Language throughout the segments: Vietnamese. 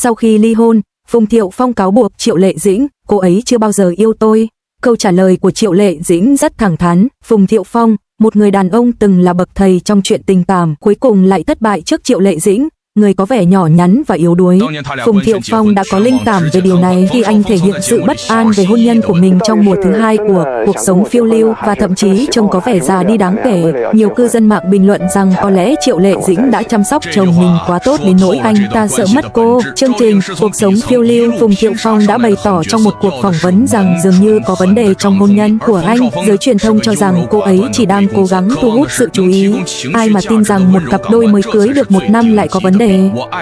Sau khi ly hôn, Phùng Thiệu Phong cáo buộc Triệu Lệ Dĩnh, cô ấy chưa bao giờ yêu tôi. Câu trả lời của Triệu Lệ Dĩnh rất thẳng thắn, Phùng Thiệu Phong, một người đàn ông từng là bậc thầy trong chuyện tình cảm, cuối cùng lại thất bại trước Triệu Lệ Dĩnh, người có vẻ nhỏ nhắn và yếu đuối. Phùng Thiệu Phong đã có linh cảm về điều này khi anh thể hiện sự bất an về hôn nhân của mình trong mùa thứ 2 của cuộc sống phiêu lưu, và thậm chí trông có vẻ già đi đáng kể. Nhiều cư dân mạng bình luận rằng có lẽ Triệu Lệ Dĩnh đã chăm sóc chồng mình quá tốt đến nỗi anh ta sợ mất cô. Chương trình Cuộc sống phiêu lưu, Phùng Thiệu Phong đã bày tỏ trong một cuộc phỏng vấn rằng dường như có vấn đề trong hôn nhân của anh. Giới truyền thông cho rằng cô ấy chỉ đang cố gắng thu hút sự chú ý. Ai mà tin rằng một cặp đôi mới cưới được 1 năm lại có vấn đề.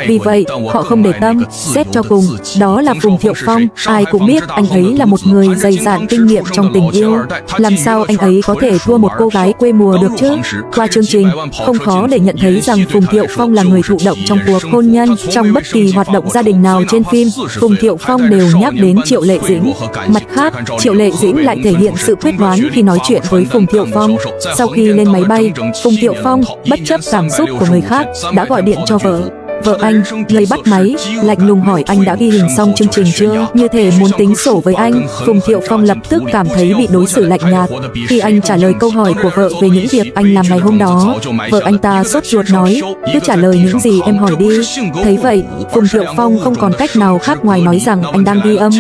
Vì vậy, họ không để tâm. Xét cho cùng, đó là Phùng Thiệu Phong. Ai cũng biết anh ấy là một người dày dạn kinh nghiệm trong tình yêu. Làm sao anh ấy có thể thua một cô gái quê mùa được chứ? Qua chương trình, không khó để nhận thấy rằng Phùng Thiệu Phong là người thụ động trong cuộc hôn nhân. Trong bất kỳ hoạt động gia đình nào trên phim, Phùng Thiệu Phong đều nhắc đến Triệu Lệ Dĩnh. Mặt khác, Triệu Lệ Dĩnh lại thể hiện sự quyết đoán khi nói chuyện với Phùng Thiệu Phong. Sau khi lên máy bay, Phùng Thiệu Phong, bất chấp cảm xúc của người khác, đã gọi điện cho vợ. Vợ anh, người bắt máy, lạnh lùng hỏi anh đã ghi hình xong chương trình chưa, như thể muốn tính sổ với anh. Phùng Thiệu Phong lập tức cảm thấy bị đối xử lạnh nhạt. Khi anh trả lời câu hỏi của vợ về những việc anh làm ngày hôm đó, vợ anh ta sốt ruột nói, cứ trả lời những gì em hỏi đi. Thấy vậy, Phùng Thiệu Phong không còn cách nào khác ngoài nói rằng anh đang ghi âm.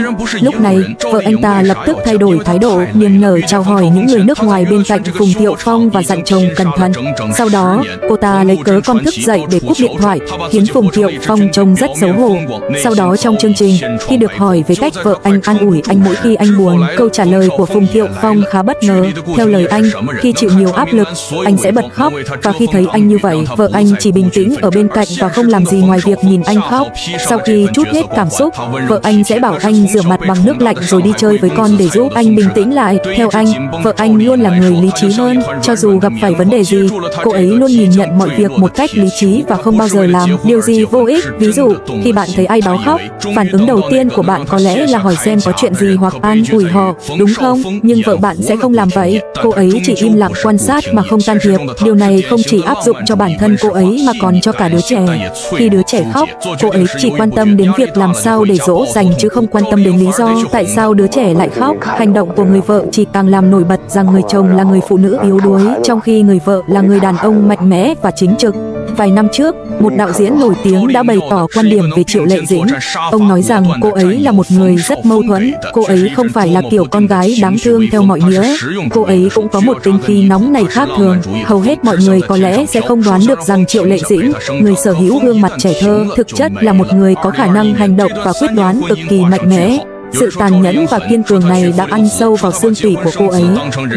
Lúc này, vợ anh ta lập tức thay đổi thái độ, niềm nở chào hỏi những người nước ngoài bên cạnh Phùng Thiệu Phong và dặn chồng cẩn thận. Sau đó, cô ta lấy cớ con thức dậy để cúp điện thoại, khiến Phùng Thiệu Phong trông rất xấu hổ. Sau đó trong chương trình, khi được hỏi về cách vợ anh an ủi anh mỗi khi anh buồn, câu trả lời của Phùng Thiệu Phong khá bất ngờ. Theo lời anh, khi chịu nhiều áp lực, anh sẽ bật khóc, và khi thấy anh như vậy, vợ anh chỉ bình tĩnh ở bên cạnh và không làm gì ngoài việc nhìn anh khóc. Sau khi trút hết cảm xúc, vợ anh sẽ bảo anh rửa mặt bằng nước lạnh rồi đi chơi với con để giúp anh bình tĩnh lại. Theo anh, vợ anh luôn là người lý trí hơn. Cho dù gặp phải vấn đề gì, cô ấy luôn nhìn nhận mọi việc một cách lý trí và không bao giờ làm điều gì vô ích. Ví dụ, khi bạn thấy ai đó khóc, phản ứng đầu tiên của bạn có lẽ là hỏi xem có chuyện gì hoặc an ủi họ, đúng không? Nhưng vợ bạn sẽ không làm vậy. Cô ấy chỉ im lặng quan sát mà không can thiệp. Điều này không chỉ áp dụng cho bản thân cô ấy mà còn cho cả đứa trẻ. Khi đứa trẻ khóc, cô ấy chỉ quan tâm đến việc làm sao để dỗ dành chứ không quan tâm đến lý do tại sao đứa trẻ lại khóc. Hành động của người vợ chỉ càng làm nổi bật rằng người chồng là người phụ nữ yếu đuối, trong khi người vợ là người đàn ông mạnh mẽ và chính trực. Vài năm trước, một đạo diễn nổi tiếng đã bày tỏ quan điểm về Triệu Lệ Dĩnh. Ông nói rằng cô ấy là một người rất mâu thuẫn. Cô ấy không phải là kiểu con gái đáng thương theo mọi nghĩa. Cô ấy cũng có một tính khí nóng nảy khác thường. Hầu hết mọi người có lẽ sẽ không đoán được rằng Triệu Lệ Dĩnh, người sở hữu gương mặt trẻ thơ, thực chất là một người có khả năng hành động và quyết đoán cực kỳ mạnh mẽ. Sự tàn nhẫn và kiên cường này đã ăn sâu vào xương tủy của cô ấy.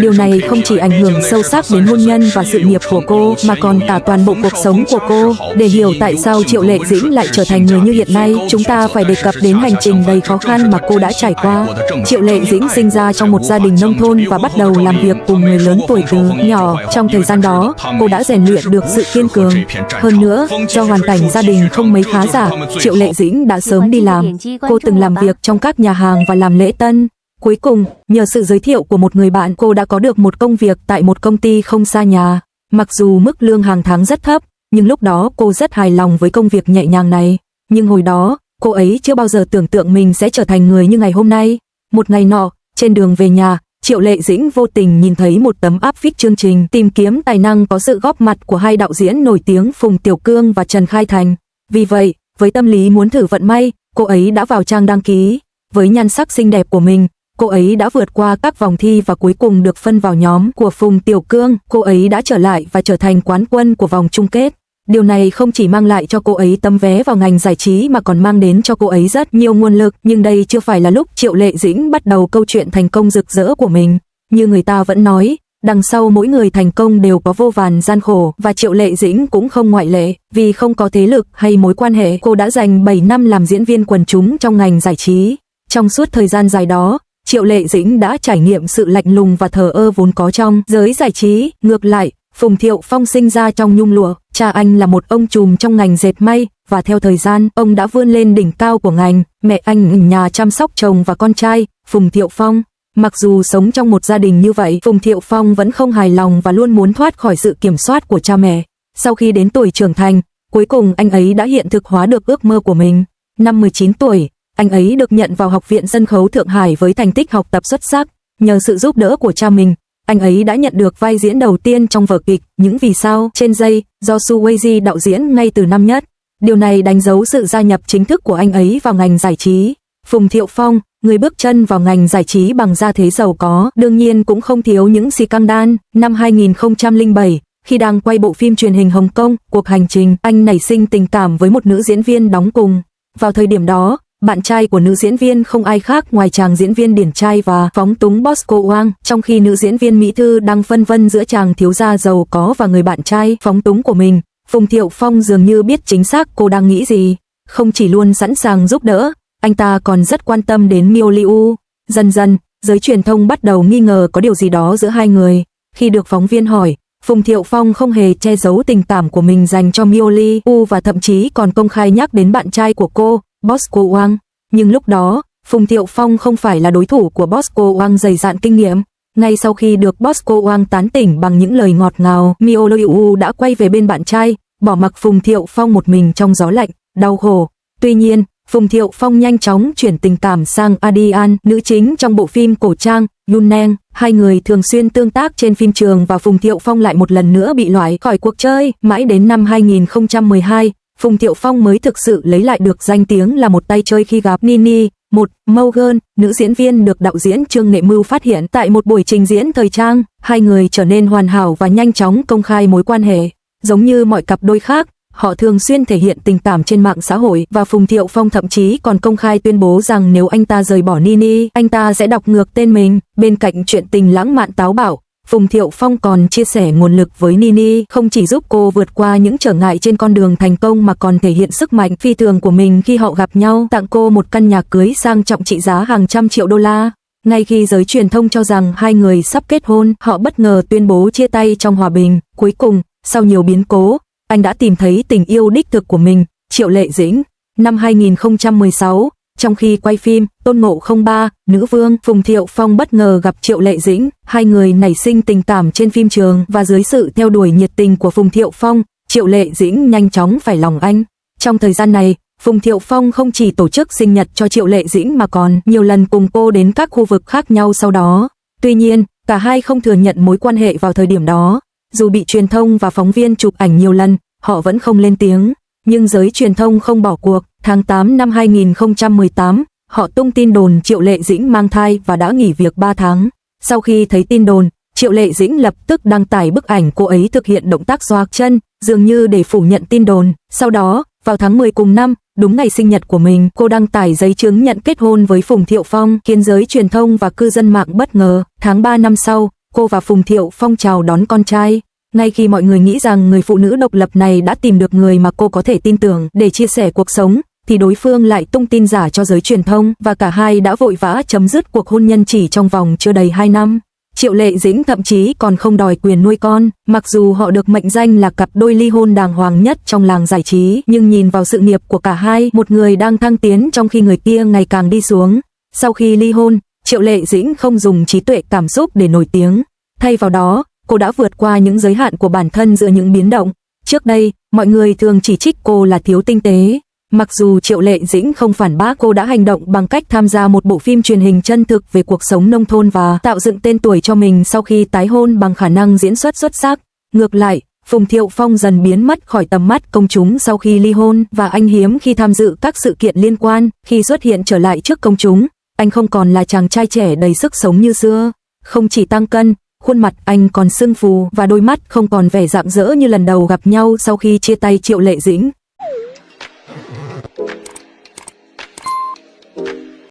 Điều này không chỉ ảnh hưởng sâu sắc đến hôn nhân và sự nghiệp của cô, mà còn cả toàn bộ cuộc sống của cô. Để hiểu tại sao Triệu Lệ Dĩnh lại trở thành người như hiện nay, chúng ta phải đề cập đến hành trình đầy khó khăn mà cô đã trải qua. Triệu Lệ Dĩnh sinh ra trong một gia đình nông thôn và bắt đầu làm việc cùng người lớn tuổi từ nhỏ. Trong thời gian đó, cô đã rèn luyện được sự kiên cường. Hơn nữa, do hoàn cảnh gia đình không mấy khá giả, Triệu Lệ Dĩnh đã sớm đi làm. Cô từng làm việc trong các nhà hàng và làm lễ tân. Cuối cùng, nhờ sự giới thiệu của một người bạn, cô đã có được một công việc tại một công ty không xa nhà. Mặc dù mức lương hàng tháng rất thấp, nhưng lúc đó cô rất hài lòng với công việc nhẹ nhàng này. Nhưng hồi đó, cô ấy chưa bao giờ tưởng tượng mình sẽ trở thành người như ngày hôm nay. Một ngày nọ, trên đường về nhà, Triệu Lệ Dĩnh vô tình nhìn thấy một tấm áp phích chương trình tìm kiếm tài năng có sự góp mặt của hai đạo diễn nổi tiếng Phùng Tiểu Cương và Trần Khai Thành. Vì vậy, với tâm lý muốn thử vận may, cô ấy đã vào trang đăng ký. Với nhan sắc xinh đẹp của mình, cô ấy đã vượt qua các vòng thi và cuối cùng được phân vào nhóm của Phùng Tiểu Cương. Cô ấy đã trở lại và trở thành quán quân của vòng chung kết. Điều này không chỉ mang lại cho cô ấy tấm vé vào ngành giải trí mà còn mang đến cho cô ấy rất nhiều nguồn lực. Nhưng đây chưa phải là lúc Triệu Lệ Dĩnh bắt đầu câu chuyện thành công rực rỡ của mình. Như người ta vẫn nói, đằng sau mỗi người thành công đều có vô vàn gian khổ, và Triệu Lệ Dĩnh cũng không ngoại lệ. Vì không có thế lực hay mối quan hệ, cô đã dành 7 năm làm diễn viên quần chúng trong ngành giải trí. Trong suốt thời gian dài đó, Triệu Lệ Dĩnh đã trải nghiệm sự lạnh lùng và thờ ơ vốn có trong giới giải trí. Ngược lại, Phùng Thiệu Phong sinh ra trong nhung lụa, cha anh là một ông trùm trong ngành dệt may, và theo thời gian, ông đã vươn lên đỉnh cao của ngành. Mẹ anh ở nhà chăm sóc chồng và con trai, Phùng Thiệu Phong. Mặc dù sống trong một gia đình như vậy, Phùng Thiệu Phong vẫn không hài lòng và luôn muốn thoát khỏi sự kiểm soát của cha mẹ. Sau khi đến tuổi trưởng thành, cuối cùng anh ấy đã hiện thực hóa được ước mơ của mình. Năm 19 tuổi, anh ấy được nhận vào Học viện Sân khấu Thượng Hải với thành tích học tập xuất sắc. Nhờ sự giúp đỡ của cha mình, anh ấy đã nhận được vai diễn đầu tiên trong vở kịch Những Vì Sao trên dây do Su Weiji đạo diễn ngay từ năm nhất. Điều này đánh dấu sự gia nhập chính thức của anh ấy vào ngành giải trí. Phùng Thiệu Phong, người bước chân vào ngành giải trí bằng gia thế giàu có, đương nhiên cũng không thiếu những scandal. Năm 2007, khi đang quay bộ phim truyền hình Hồng Kông, Cuộc Hành Trình, anh nảy sinh tình cảm với một nữ diễn viên đóng cùng. Vào thời điểm đó, bạn trai của nữ diễn viên không ai khác ngoài chàng diễn viên điển trai và phóng túng Bosco Wang, trong khi nữ diễn viên Mỹ Thư đang phân vân giữa chàng thiếu gia giàu có và người bạn trai phóng túng của mình. Phùng Thiệu Phong dường như biết chính xác cô đang nghĩ gì, không chỉ luôn sẵn sàng giúp đỡ, anh ta còn rất quan tâm đến Miêu Liu. Dần dần, giới truyền thông bắt đầu nghi ngờ có điều gì đó giữa hai người. Khi được phóng viên hỏi, Phùng Thiệu Phong không hề che giấu tình cảm của mình dành cho Miêu Liu và thậm chí còn công khai nhắc đến bạn trai của cô, Bosco Wang. Nhưng lúc đó, Phùng Thiệu Phong không phải là đối thủ của Bosco Wang dày dạn kinh nghiệm. Ngay sau khi được Bosco Wang tán tỉnh bằng những lời ngọt ngào, Miêu Liu đã quay về bên bạn trai, bỏ mặc Phùng Thiệu Phong một mình trong gió lạnh, đau khổ. Tuy nhiên, Phùng Thiệu Phong nhanh chóng chuyển tình cảm sang Adian, nữ chính trong bộ phim cổ trang Yunnan. Hai người thường xuyên tương tác trên phim trường và Phùng Thiệu Phong lại một lần nữa bị loại khỏi cuộc chơi. Mãi đến năm 2012, Phùng Thiệu Phong mới thực sự lấy lại được danh tiếng là một tay chơi khi gặp Nini, một Morgan, nữ diễn viên được đạo diễn Trương Nghệ Mưu phát hiện tại một buổi trình diễn thời trang. Hai người trở nên hoàn hảo và nhanh chóng công khai mối quan hệ. Giống như mọi cặp đôi khác, họ thường xuyên thể hiện tình cảm trên mạng xã hội và Phùng Thiệu Phong thậm chí còn công khai tuyên bố rằng nếu anh ta rời bỏ Nini, anh ta sẽ đọc ngược tên mình. Bên cạnh chuyện tình lãng mạn táo bạo, Phùng Thiệu Phong còn chia sẻ nguồn lực với Nini, không chỉ giúp cô vượt qua những trở ngại trên con đường thành công mà còn thể hiện sức mạnh phi thường của mình khi họ gặp nhau, tặng cô một căn nhà cưới sang trọng trị giá hàng trăm triệu đô la. Ngay khi giới truyền thông cho rằng hai người sắp kết hôn, họ bất ngờ tuyên bố chia tay trong hòa bình. Cuối cùng, sau nhiều biến cố, anh đã tìm thấy tình yêu đích thực của mình, Triệu Lệ Dĩnh. Năm 2016, trong khi quay phim Tôn Ngộ không 3, Nữ Vương, Phùng Thiệu Phong bất ngờ gặp Triệu Lệ Dĩnh. Hai người nảy sinh tình cảm trên phim trường và dưới sự theo đuổi nhiệt tình của Phùng Thiệu Phong, Triệu Lệ Dĩnh nhanh chóng phải lòng anh. Trong thời gian này, Phùng Thiệu Phong không chỉ tổ chức sinh nhật cho Triệu Lệ Dĩnh mà còn nhiều lần cùng cô đến các khu vực khác nhau sau đó. Tuy nhiên, cả hai không thừa nhận mối quan hệ vào thời điểm đó. Dù bị truyền thông và phóng viên chụp ảnh nhiều lần, họ vẫn không lên tiếng. Nhưng giới truyền thông không bỏ cuộc. Tháng 8 năm 2018, họ tung tin đồn Triệu Lệ Dĩnh mang thai và đã nghỉ việc 3 tháng. Sau khi thấy tin đồn, Triệu Lệ Dĩnh lập tức đăng tải bức ảnh cô ấy thực hiện động tác xoạc chân, dường như để phủ nhận tin đồn. Sau đó, vào tháng 10 cùng năm, đúng ngày sinh nhật của mình, cô đăng tải giấy chứng nhận kết hôn với Phùng Thiệu Phong, khiến giới truyền thông và cư dân mạng bất ngờ. Tháng 3 năm sau, cô và Phùng Thiệu Phong chào đón con trai. Ngay khi mọi người nghĩ rằng người phụ nữ độc lập này đã tìm được người mà cô có thể tin tưởng để chia sẻ cuộc sống, thì đối phương lại tung tin giả cho giới truyền thông và cả hai đã vội vã chấm dứt cuộc hôn nhân chỉ trong vòng chưa đầy 2 năm. Triệu Lệ Dĩnh thậm chí còn không đòi quyền nuôi con, mặc dù họ được mệnh danh là cặp đôi ly hôn đàng hoàng nhất trong làng giải trí, nhưng nhìn vào sự nghiệp của cả hai, một người đang thăng tiến trong khi người kia ngày càng đi xuống. Sau khi ly hôn, Triệu Lệ Dĩnh không dùng trí tuệ cảm xúc để nổi tiếng. Thay vào đó, cô đã vượt qua những giới hạn của bản thân giữa những biến động. Trước đây, mọi người thường chỉ trích cô là thiếu tinh tế. Mặc dù Triệu Lệ Dĩnh không phản bác, cô đã hành động bằng cách tham gia một bộ phim truyền hình chân thực về cuộc sống nông thôn và tạo dựng tên tuổi cho mình sau khi tái hôn bằng khả năng diễn xuất xuất sắc. Ngược lại, Phùng Thiệu Phong dần biến mất khỏi tầm mắt công chúng sau khi ly hôn và anh hiếm khi tham dự các sự kiện liên quan. Khi xuất hiện trở lại trước công chúng, anh không còn là chàng trai trẻ đầy sức sống như xưa. Không chỉ tăng cân, khuôn mặt anh còn sưng phù và đôi mắt không còn vẻ rạng rỡ như lần đầu gặp nhau sau khi chia tay Triệu Lệ Dĩnh.